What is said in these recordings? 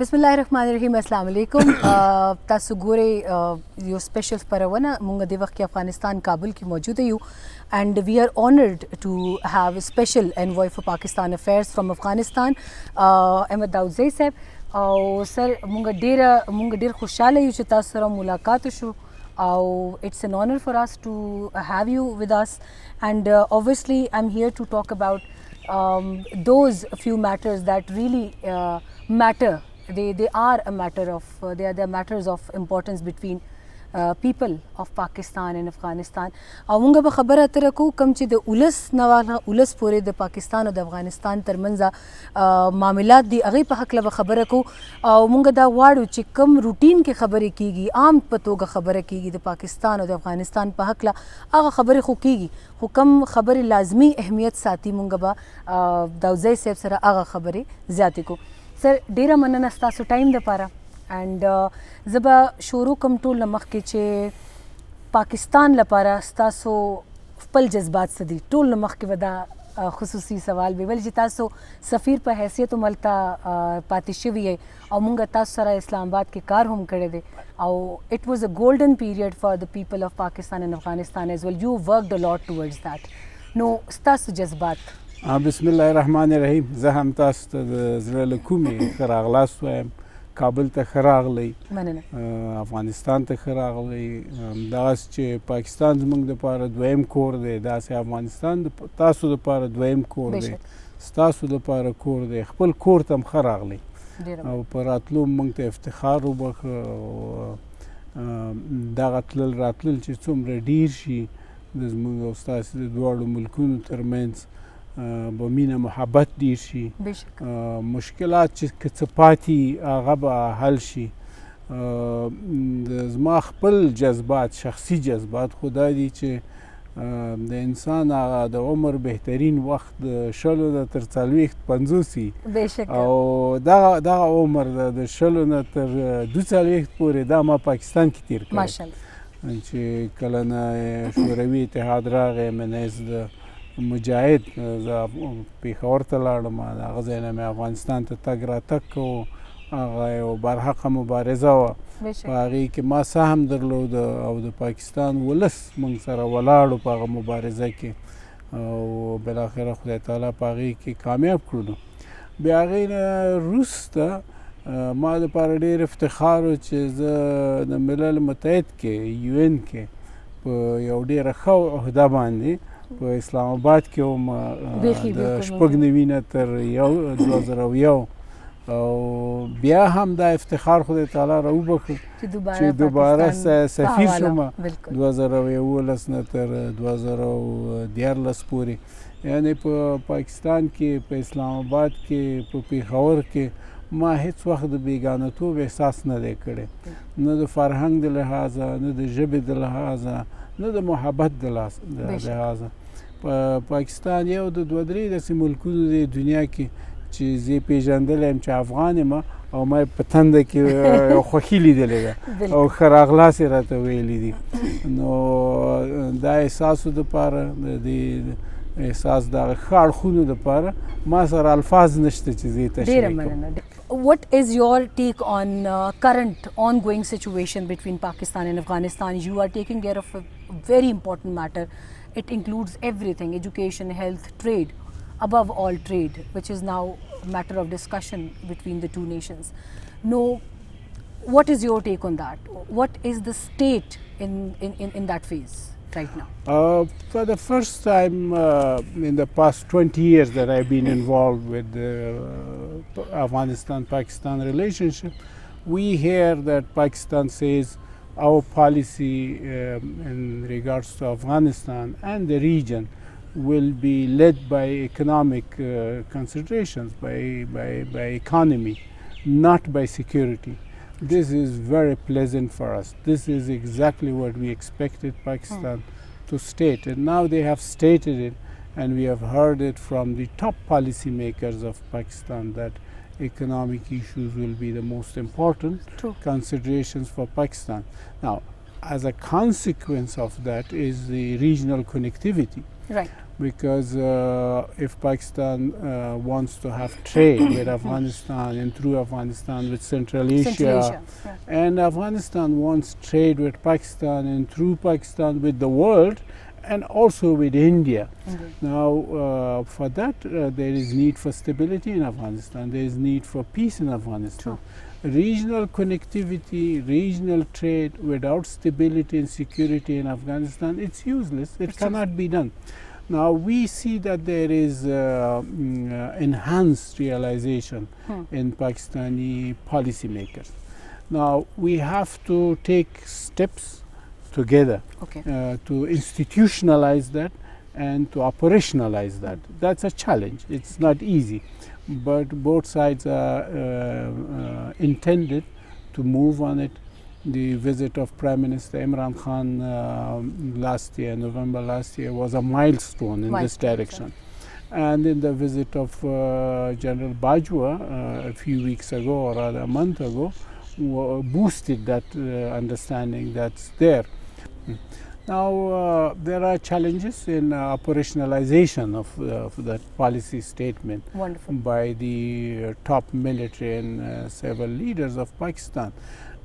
बिस्मिल्लाहिर्रहमानिर्रहीम अस्सलाम वालेकुम तासु गोरे यो स्पेशल परवना मुंगा दे वक्त अफगानिस्तान काबुल की मौजूद है and we are honored to have a special envoy for Pakistan affairs from Afghanistan Umar Daudzai sahab और सर मुंगा डेर खुशहाल है कि तासु सरा मुलाकात शो और it's an honor for us to have you with us and obviously I'm here to talk about those few matters that really matter. They are a matter of they are matters of importance between people of Pakistan and Afghanistan. और मुंगा बखबर अतर को कम चे the उलस नवाला उलस पूरे the Pakistan और the Afghanistan तरमंजा मामलात दी अगे पहकला बखबर को और मुंगा दा वाड़ू चे कम रूटीन के खबरें कीगी आम पतों का खबरें कीगी द पाकिस्तान और द अफगानिस्तान पहकला आगा खबरें खो कीगी हुकम खबरें लाजमी अहमियत साथी मुंगा बा दाउज़ाई सेब सरा आगा खबरें ज़्यादा को सर डेरा मनन अस्तासु टाइम द पारा एंड ज़बा शोरू कम टोल नमक के चे पाकिस्तान लपारा अस्तासु फल जज्बात सदी टोल नमक के वदा खुसूसी सवाल बेवल जितासो सफ़ीर पर हैसियत मलता पातिशवी है और मुंगा तासु सरा इस्लामाबाद के कार हम करे दे और it was a golden period for the people of Pakistan and Afghanistan as well you worked a lot towards that नो अस्तासु जज्बात बिस्मिल्लाहिर्रहमानिर्रहीम ज़हम तास ज़रल कुमी खरागलास वायम काबुल तक खरागली अफगानिस्तान तक खरागली दास चे पाकिस्तान ज़मंग द पार द्वयम कोर दे दास अफगानिस्तान तासु द पार द्वयम कोर दे तासु द पार कोर दे खपल कोर तम खरागली और परातलू मंग ते इफ्तिखार वबख दागतल रातल चे चुमरे डीर शी ज़मंग उस्ताद द्वाड़ू मुल्कुन तरमेंस बमीना मोहब्बत ډیر شي مشکلات چې څپاتي هغه به حل شي زما خپل جذبات شخصي جذبات خدای دی چې د انسان هغه د عمر بهترین وخت د شلو نه تر 40-50 او دا عمر د شلو نه تر 42 پورې دا ما پاکستان کې تیر کړی ماشاءالله چې کله نه شوروي اتحاد راغی منځ د مجاهد پیښور ته لاړم هغه ځای نه مې افغانستان ته تګ راتګ کوو هغه یو برحقه مبارزه وه په هغې کې ما سهم درلود او د پاکستان ولس موږ سره ولاړو په هغه مبارزه کې او بالاخره خدای تعالی په هغې کې کامیاب کړلو بیا هغې نه وروسته ما دپاره ډېر افتخار و چې زه د ملل متحد کې UN کې په یو ډېره ښه عهده باندې په اسلام آباد کې هم د شپږ نوي نه تر 2001 او بیا هم دا افتخار خدای تعالی راوبخښه چې دوباره سفیر شوم 2011 نه تر 2014 پورې یعنی په پاکستان کې په اسلام آباد کې په پیښور کې ما هیڅ وخت د بیګانه‌توب احساس نه دی کړی نه د فرهنګ د لحاظه نه د ژبې د لحاظه نه د محبت د لحاظه پاکستان یو د دوه درې داسې ملکونو دی دنیا کې چې زه پیژندلی یم چې افغان یم او ما په تنده کې یو خوښي لیدلې ده او ښه راغلاست یې راته ویلي دي نو دا احساسو دپاره د دې احساس دغه ښه اړخونو دپاره ما سره الفاظ نشته چې زه یې تشریح کړم. What is your take on current ongoing situation between Pakistan and Afghanistan? You are taking care of a very important matter. It includes everything: education, health, trade, above all trade, which is now a matter of discussion between the two nations. No, what is your take on that? What is the state in that phase right now? For the first time in the past 20 years that I've been involved with the Afghanistan-Pakistan relationship, we hear that Pakistan says our policy in regards to Afghanistan and the region will be led by economic considerations, by economy, not by security. This is very pleasant for us. This is exactly what we expected Pakistan to state, and now they have stated it, and we have heard it from the top policymakers of Pakistan that economic issues will be the most important considerations for Pakistan. Now, as a consequence of that is the regional connectivity. Right. Because if Pakistan wants to have trade with Afghanistan and through Afghanistan with Central Asia, yeah. and Afghanistan wants trade with Pakistan and through Pakistan with the world and also with India. Now for that there is need for stability in Afghanistan, there is need for peace in Afghanistan. Regional connectivity, regional trade without stability and security in Afghanistan, it's useless, it cannot be done. Now we see that there is enhanced realization in Pakistani policymakers. Now we have to take steps together to institutionalize that and to operationalize that. That's a challenge. It's not easy, but both sides are intended to move on it. The visit of Prime Minister Imran Khan last year, November last year, was a milestone in this direction. And in the visit of General Bajwa a few weeks ago, or rather a month ago, boosted that understanding that's there. Now there are challenges in operationalization of that policy statement by the top military and civil leaders of Pakistan.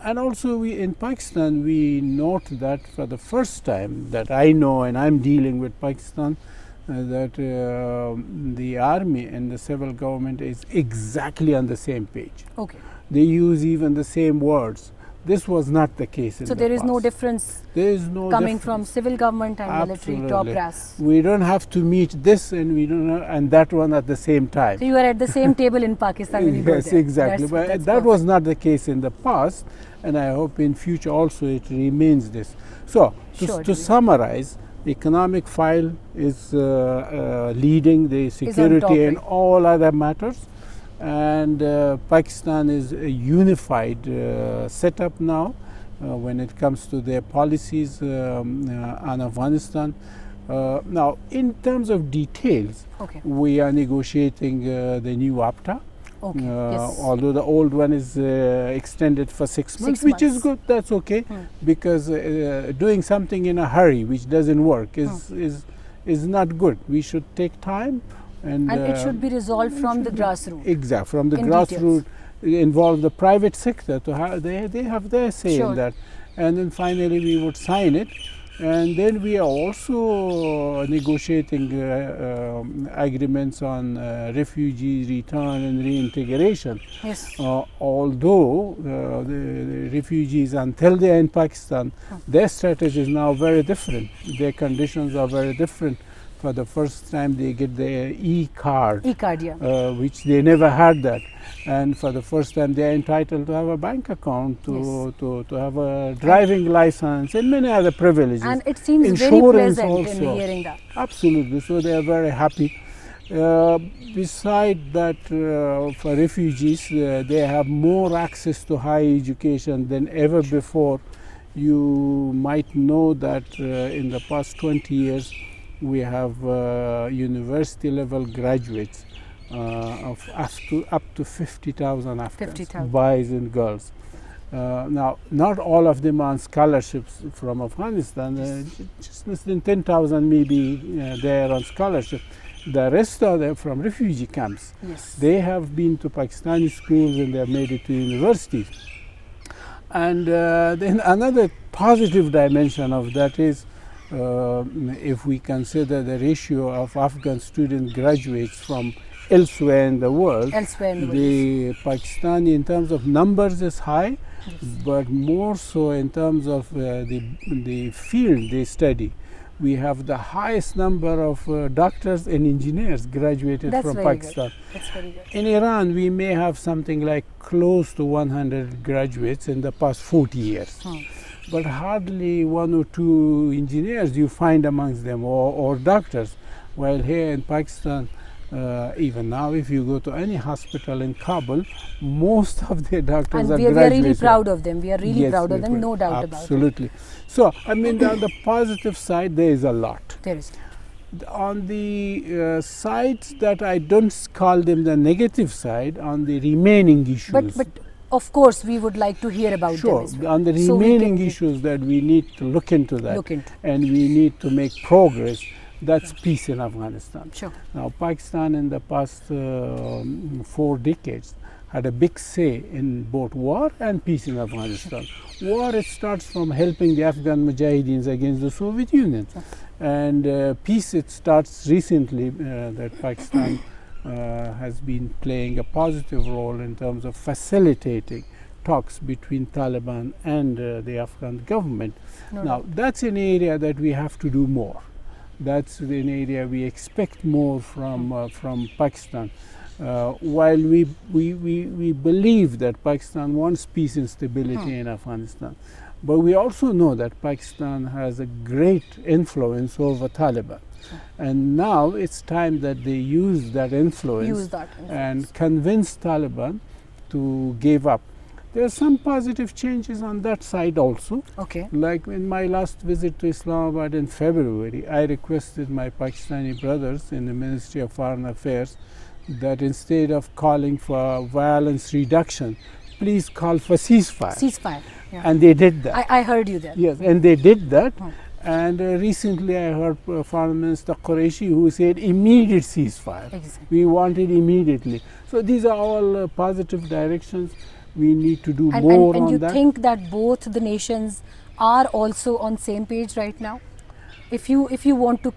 And also in Pakistan we note that for the first time that I know, and I'm dealing with Pakistan, that the army and the civil government is exactly on the same page. They use even the same words. This was not the case in the past. So there is no difference coming from civil government and military top brass. We don't have to meet this and we don't and that one at the same time. So you are at the same table in Pakistan when you go there. Yes, exactly. But that was not the case in the past, and I hope in future also it remains this. So to summarize, the economic file is leading the security and all other matters. And Pakistan is a unified setup now when it comes to their policies on Afghanistan. Now, in terms of details, we are negotiating the new APTA. Although the old one is extended for 6 months, which is good, that's okay, because doing something in a hurry which doesn't work is not good. We should take time. And it should be resolved from the grassroots. Exactly, from the grassroots, involve the private sector to have they have their say in that, and then finally we would sign it, and then we are also negotiating agreements on refugee return and reintegration. Although the refugees, until they are in Pakistan, their strategy is now very different. Their conditions are very different. For the first time they get their e-card, which they never had that, and for the first time they are entitled to have a bank account, to have a driving license and many other privileges. And it seems insurance very pleasant also. In hearing that. Absolutely, so they are very happy. Beside that, for refugees, they have more access to higher education than ever before. You might know that in the past 20 years, we have university level graduates of up to 50,000 Afghans, boys and girls. Now, not all of them on scholarships from Afghanistan, just less than 10,000 maybe there on scholarship. The rest are there from refugee camps. They have been to Pakistani schools and they have made it to universities. And then another positive dimension of that is if we consider the ratio of Afghan student graduates from elsewhere in the world, the Pakistani in terms of numbers is high, but more so in terms of the field they study. We have the highest number of doctors and engineers graduated from Pakistan. That's very good. In Iran, we may have something like close to 100 graduates in the past 40 years. But hardly one or two engineers you find amongst them, or doctors. While here in Pakistan, even now, if you go to any hospital in Kabul, most of their doctors are graduates. And we are really proud of them. We are really proud of them, no doubt about it. Absolutely. So, I mean, on the positive side, there is a lot. There is. On the sides that I don't call them the negative side, on the remaining issues. But of course, we would like to hear about them as well. On the remaining issues that we need to look into that, and we need to make progress. That's peace in Afghanistan. Sure. Now, Pakistan in the past 4 decades had a big say in both war and peace in Afghanistan. War, it starts from helping the Afghan Mujahideens against the Soviet Union. And peace, it starts recently that Pakistan has been playing a positive role in terms of facilitating talks between Taliban and the Afghan government. Now, that's an area that we have to do more. That's an area we expect more from Pakistan. While we believe that Pakistan wants peace and stability in Afghanistan, but we also know that Pakistan has a great influence over Taliban. And now it's time that they use that influence, and convince Taliban to give up. There are some positive changes on that side also. Okay. Like in my last visit to Islamabad in February, I requested my Pakistani brothers in the Ministry of Foreign Affairs that instead of calling for violence reduction, please call for ceasefire. Ceasefire. Yeah. And they did that. I heard you there. Yes, and they did that. And recently I heard Foreign Minister Qureshi who said immediate ceasefire. Exactly. We want it immediately. So these are all positive directions. We need to do more on that. And you think that both the nations are also on same page right now? If you want to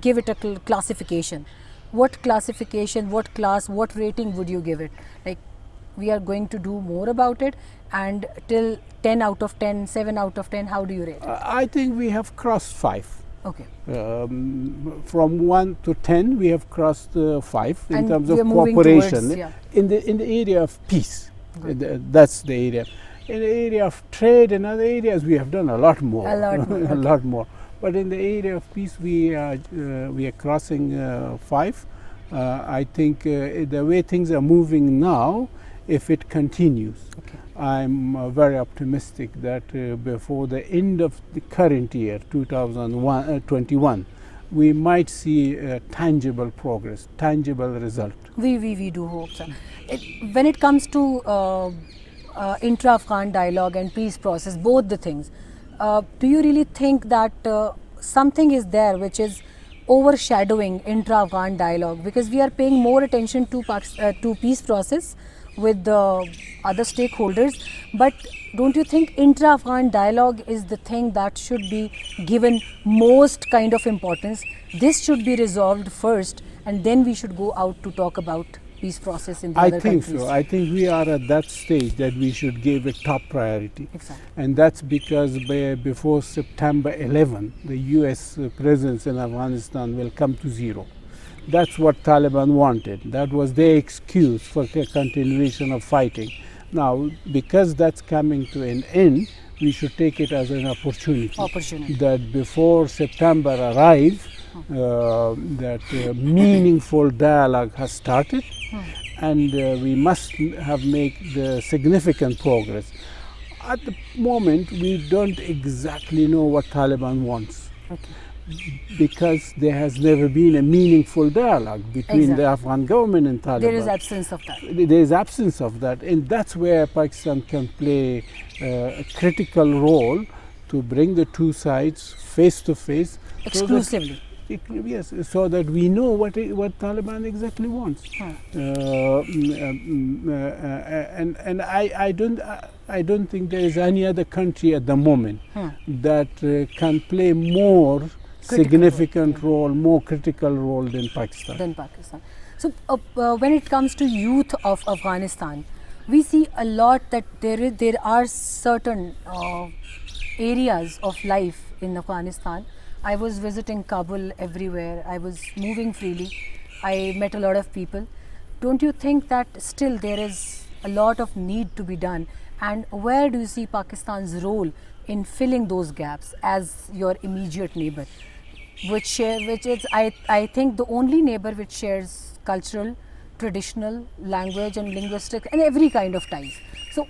give it a classification, what classification, what class, what rating would you give it? Like, we are going to do more about it, and till 10 out of 10, 7 out of 10, how do you rate it? I think we have crossed 5. Okay. From 1 to 10, we have crossed 5 in and terms of cooperation cooperation in the area of peace. That's the area. In the area of trade and other areas, we have done a lot more. A lot more. A lot more. But in the area of peace, we are crossing 5. I think the way things are moving now, if it continues, I'm very optimistic that before the end of the current year, 2021, we might see tangible progress, tangible result. We do hope so. When it comes to intra-Afghan dialogue and peace process, both the things, do you really think that something is there which is overshadowing intra-Afghan dialogue? Because we are paying more attention to peace process with the other stakeholders, but don't you think intra-Afghan dialogue is the thing that should be given most kind of importance? This should be resolved first, and then we should go out to talk about peace process in the other countries. I think so. I think we are at that stage that we should give it top priority. Exactly. And that's because before September 11, the US presence in Afghanistan will come to 0. That's what Taliban wanted. That was their excuse for the continuation of fighting. Now, because that's coming to an end, we should take it as an opportunity. That before September arrives, that meaningful dialogue has started, and we must have made the significant progress. At the moment, we don't exactly know what Taliban wants. Because there has never been a meaningful dialogue between the Afghan government and Taliban. There is absence of that. There is absence of that, and that's where Pakistan can play a critical role to bring the two sides face to face. Exclusively. Yes, so that we know what Taliban exactly wants. And I don't think there is any other country at the moment that can play more significant role, more critical role than Pakistan. So when it comes to youth of Afghanistan, we see a lot that there are certain areas of life in Afghanistan. I was visiting Kabul everywhere. I was moving freely. I met a lot of people. Don't you think that still there is a lot of need to be done? And where do you see Pakistan's role in filling those gaps as your immediate neighbor, which is I think the only neighbor which shares cultural, traditional, language and linguistic and every kind of ties. So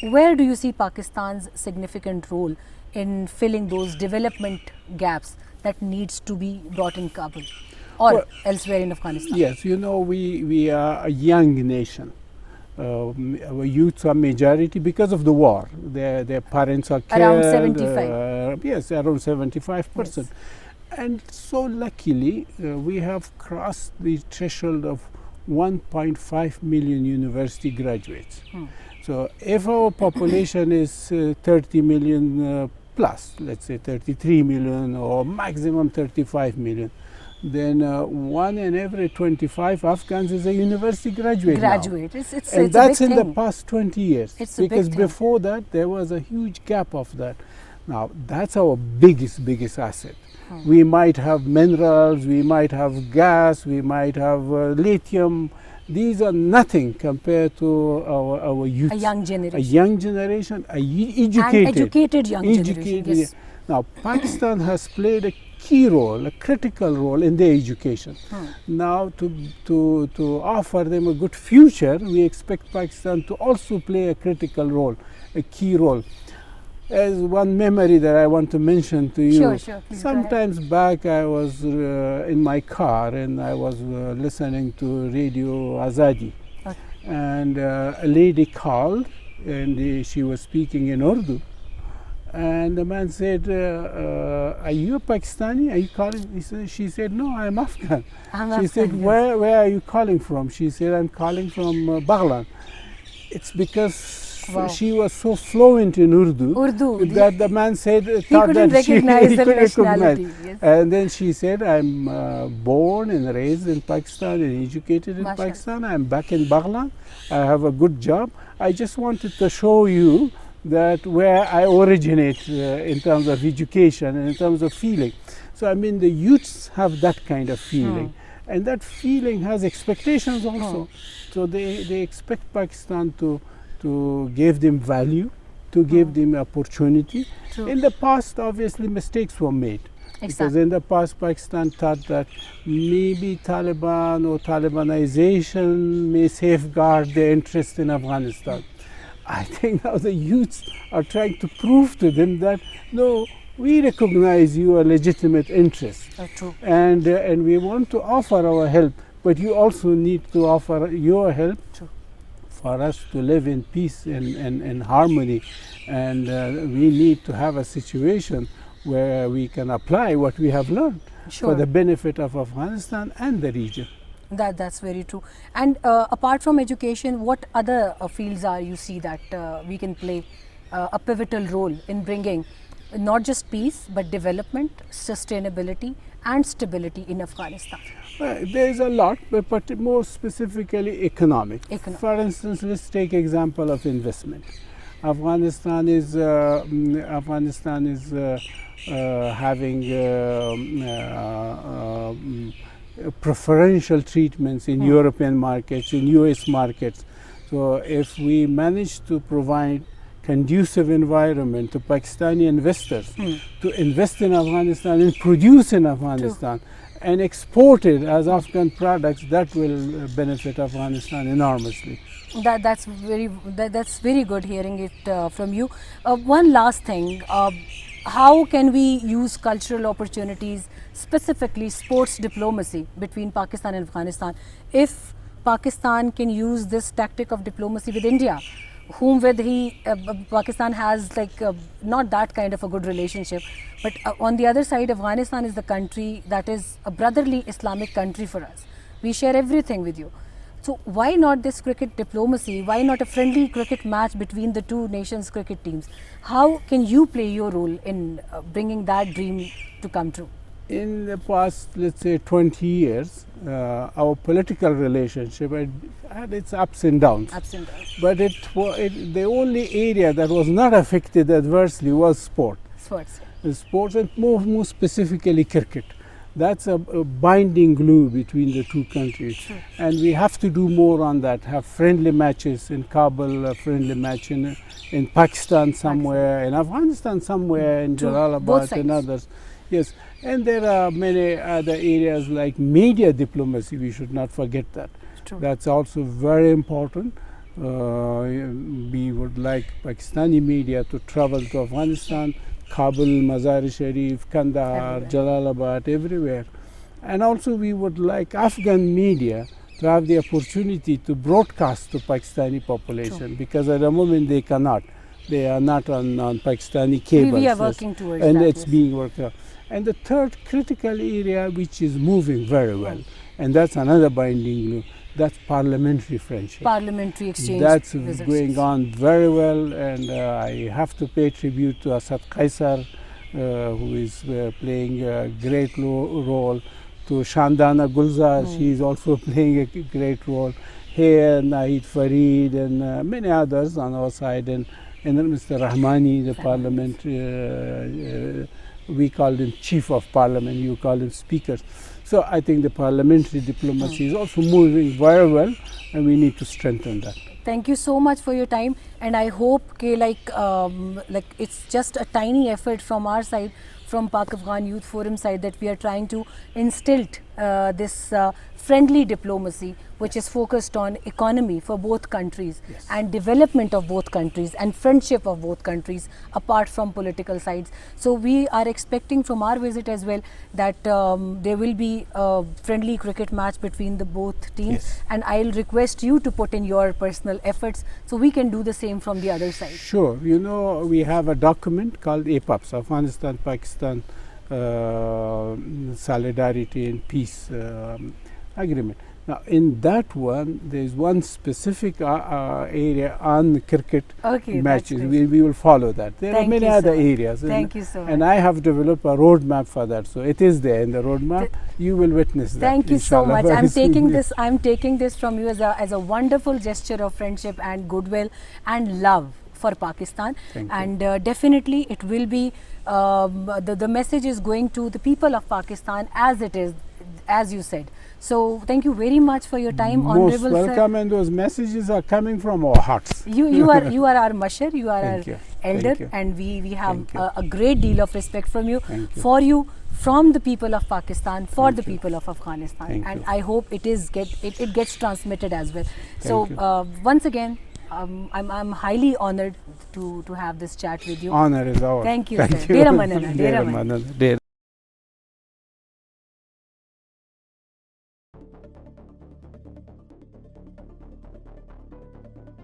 where do you see Pakistan's significant role in filling those development gaps that needs to be brought in Kabul or elsewhere in Afghanistan? Yes, you know, we are a young nation. Our youths are majority because of the war. Their parents are killed. Around 75. Yes, around 75%. Yes. And so luckily, we have crossed the threshold of 1.5 million university graduates. So if our population is 30 million plus, let's say 33 million or maximum 35 million, then 1 in every 25 Afghans is a university graduate now. And that's in the past 20 years. Because before that, there was a huge gap of that. Now, that's our biggest asset. We might have minerals, we might have gas, we might have lithium. These are nothing compared to our youth. A young generation. A young generation, educated young generation. Yes. Now, Pakistan has played a key role, a critical role in their education. Now, to offer them a good future, we expect Pakistan to also play a critical role, a key role. As one memory that I want to mention to you, sure, sometimes back I was in my car and I was listening to Radio Azadi, and a lady called and she was speaking in Urdu, and the man said, are you a Pakistani? Are you calling? She said, no, I'm Afghan. She said, where are you calling from? She said, I'm calling from Baghlan. It's because she was so fluent in Urdu that the man said, he couldn't recognize the nationality. Yes. And then she said, I'm born and raised in Pakistan and educated in Pakistan. I'm back in Baghlan. I have a good job. I just wanted to show you that where I originate in terms of education and in terms of feeling. So, I mean, the youths have that kind of feeling. And that feeling has expectations also. So, they expect Pakistan to give them value, to give them opportunity. In the past, obviously, mistakes were made. Because in the past, Pakistan thought that maybe Taliban or Talibanization may safeguard their interest in Afghanistan. I think now the youths are trying to prove to them that, no, we recognize your legitimate interest. And we want to offer our help, but you also need to offer your help for us to live in peace and harmony, and we need to have a situation where we can apply what we have learned for the benefit of Afghanistan and the region. That's very true. And apart from education, what other fields are you see that we can play a pivotal role in bringing not just peace but development, sustainability and stability in Afghanistan? There is a lot, but more specifically economic. For instance, let's take example of investment. Afghanistan is having preferential treatments in European markets, in US markets. So if we manage to provide conducive environment to Pakistani investors to invest in Afghanistan and produce in Afghanistan and export it as Afghan products, that will benefit Afghanistan enormously. That's very good hearing it from you. One last thing, how can we use cultural opportunities, specifically sports diplomacy between Pakistan and Afghanistan? If Pakistan can use this tactic of diplomacy with India, whom with Pakistan has not that kind of a good relationship, but on the other side, Afghanistan is the country that is a brotherly Islamic country for us. We share everything with you. So why not this cricket diplomacy? Why not a friendly cricket match between the two nations' cricket teams? How can you play your role in bringing that dream to come true? In the past, let's say 20 years, our political relationship had its ups and downs. But the only area that was not affected adversely was sport. Sports, and more specifically cricket. That's a binding glue between the two countries. And we have to do more on that, have friendly matches in Kabul, a friendly match in Pakistan somewhere, in Afghanistan somewhere, in Jalalabad and others. Yes, and there are many other areas like media diplomacy, we should not forget that. That's also very important. We would like Pakistani media to travel to Afghanistan, Kabul, Mazar-e-Sharif, Kandahar, Jalalabad, everywhere. And also we would like Afghan media to have the opportunity to broadcast to Pakistani population, because at the moment they cannot. They are not on Pakistani cables. We are working towards and that. It's being worked out. And the third critical area which is moving very well, and that's another binding glue, that's parliamentary friendship. Parliamentary exchange. That's visits. going on very well, and I have to pay tribute to Asad Kaisar, who is playing a great role, to Shandana Gulzar, she is also playing a great role, here Nahid Farid and many others on our side, and Mr. Rahmani, the parliament, we call him chief of parliament, you call him speakers. So I think the parliamentary diplomacy is also moving very well, and we need to strengthen that. Thank you so much for your time, and I hope like it's just a tiny effort from our side, from Pak-Afghan Youth Forum side, that we are trying to instill this friendly diplomacy which is focused on economy for both countries, yes, and development of both countries and friendship of both countries apart from political sides. So we are expecting from our visit as well that there will be a friendly cricket match between the both teams, yes, and I'll request you to put in your personal efforts so we can do the same from the other side. Sure. You know, we have a document called APAPS, Afghanistan Pakistan Solidarity and Peace Agreement. Now, in that one, there is one specific area on cricket matches. We will follow that. There are many other areas. Thank you so much. And I have developed a roadmap for that. So it is there in the roadmap. You will witness that. Thank you so much. I'm taking this from you as a wonderful gesture of friendship and goodwill and love for Pakistan. And definitely it will be, the message is going to the people of Pakistan as it is, as you said. So thank you very much for your time, Most Honorable welcome, sir. And those messages are coming from our hearts. You are our musher, you are our elder, you. And we have a great deal of respect from you, for you, from the people of Pakistan, for the you. people of Afghanistan. Thank and you. I hope it gets transmitted as well. So once again, I'm highly honored to have this chat with you. Honor is ours. Thank you, Thank sir. you. Dera manana, dera manana.